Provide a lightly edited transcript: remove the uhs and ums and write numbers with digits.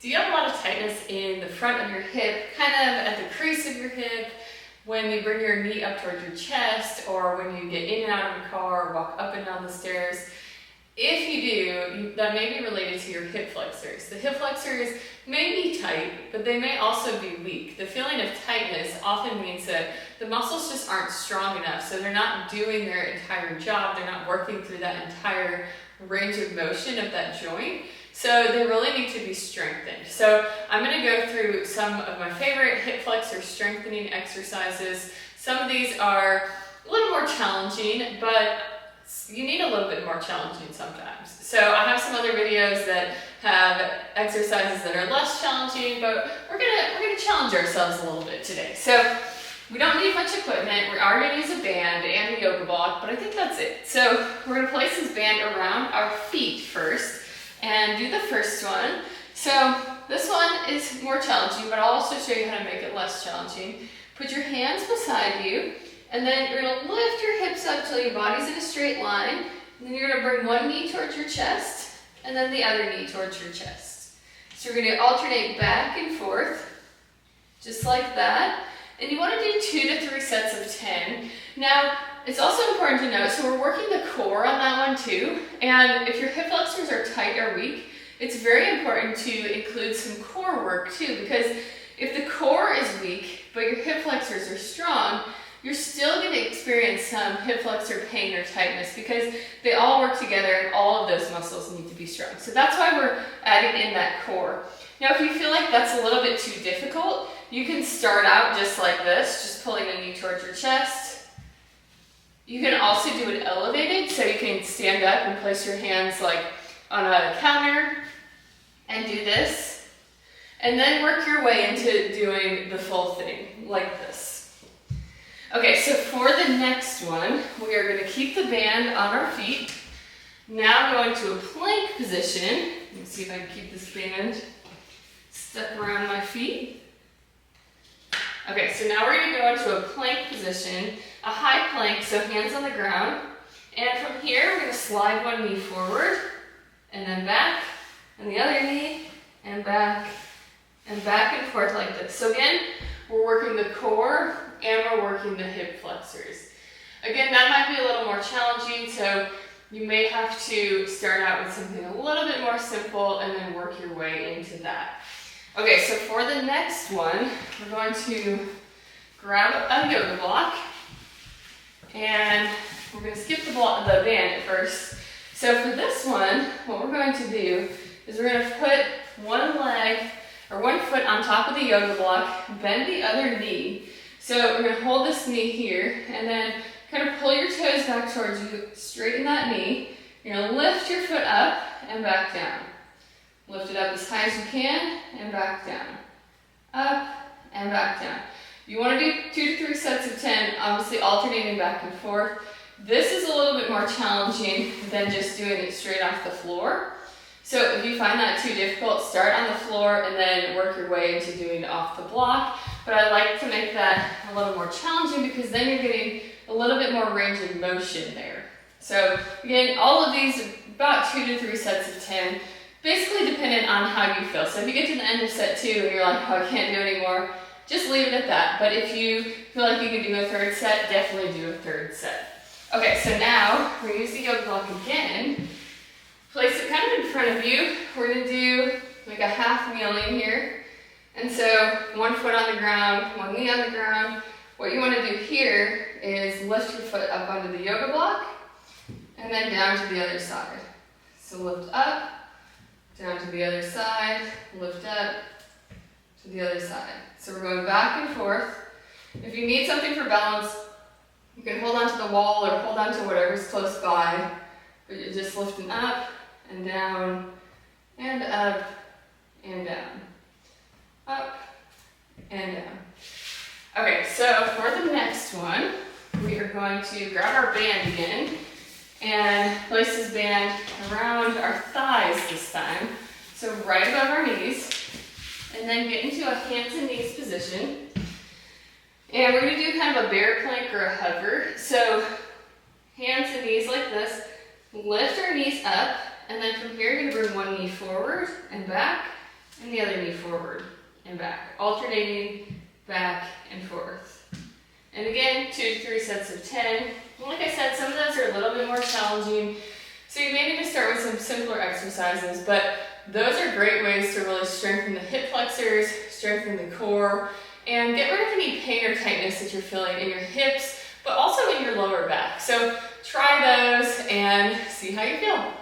Do you have a lot of tightness in the front of your hip, kind of at the crease of your hip, when you bring your knee up towards your chest, or when you get in and out of a car, or walk up and down the stairs? If you do, that may be related to your hip flexors. The hip flexors may be tight, but they may also be weak. The feeling of tightness often means that the muscles just aren't strong enough, so they're not doing their entire job. They're not working through that entire range of motion of that joint. So they really need to be strengthened. So I'm going to go through some of my favorite hip flexor strengthening exercises. Some of these are a little more challenging, but you need a little bit more challenging sometimes. So I have some other videos that have exercises that are less challenging, but we're gonna challenge ourselves a little bit today. So we don't need much equipment. We are gonna use a band and a yoga block, but I think that's it. So we're gonna place this band around our feet first and do the first one. So this one is more challenging, but I'll also show you how to make it less challenging. Put your hands beside you, and then you're gonna lift your hips up till your body's in a straight line. And then you're gonna bring one knee towards your chest, and then the other knee towards your chest. So we're gonna alternate back and forth, just like that. And you wanna do 2 to 3 sets of 10. Now, it's also important to note, so we're working the core on that one too. And if your hip flexors are tight or weak, it's very important to include some core work too, because if the core is weak, but your hip flexors are strong, you're still going to experience some hip flexor pain or tightness because they all work together and all of those muscles need to be strong. So that's why we're adding in that core. Now, if you feel like that's a little bit too difficult, you can start out just like this, just pulling the knee towards your chest. You can also do it elevated, so you can stand up and place your hands like on a counter and do this. And then work your way into doing the full thing, like this. Okay, so for the next one, we are going to keep the band on our feet. Now going to a plank position. Let me see if I can keep this band stuck around my feet. Okay, so now we're going to go into a plank position, a high plank, so hands on the ground. And from here, we're going to slide one knee forward, and then back, and the other knee, and back and forth like this. So again, we're working the core, and we're working the hip flexors. Again, that might be a little more challenging, so you may have to start out with something a little bit more simple and then work your way into that. Okay, so for the next one, we're going to grab a yoga block, and we're going to skip the band at first. So for this one, what we're going to do is we're going to put one foot on top of the yoga block, bend the other knee. So we're going to hold this knee here, and then kind of pull your toes back towards you, straighten that knee. You're going to lift your foot up and back down. Lift it up as high as you can, and back down. Up, and back down. You want to do 2 to 3 sets of 10, obviously alternating back and forth. This is a little bit more challenging than just doing it straight off the floor. So if you find that too difficult, start on the floor and then work your way into doing it off the block. But I like to make that a little more challenging because then you're getting a little bit more range of motion there. So again, all of these are about 2 to 3 sets of 10. Basically dependent on how you feel. So if you get to the end of set 2 and you're like, oh, I can't do anymore, just leave it at that. But if you feel like you can do a 3rd set, definitely do a 3rd set. Okay, so now we're going to use the yoga block again. Place it kind of in front of you. We're going to do like a half kneeling here. And so 1 foot on the ground, 1 knee on the ground. What you want to do here is lift your foot up onto the yoga block and then down to the other side. So lift up, down to the other side, lift up to the other side. So we're going back and forth. If you need something for balance, you can hold onto the wall or hold onto whatever's close by, but you're just lifting up and down and up and down. Up and down. Okay, so for the next one, we are going to grab our band again and place this band around our thighs this time. So right above our knees, and then get into a hands and knees position. And we're going to do kind of a bear plank or a hover. So hands and knees like this, lift our knees up, and then from here you're going to bring one knee forward and back, and the other knee forward and back, alternating back and forth. And again, 2 to 3 sets of 10. And like I said, some of those are a little bit more challenging, so you may need to start with some simpler exercises, but those are great ways to really strengthen the hip flexors, strengthen the core, and get rid of any pain or tightness that you're feeling in your hips, but also in your lower back. So try those and see how you feel.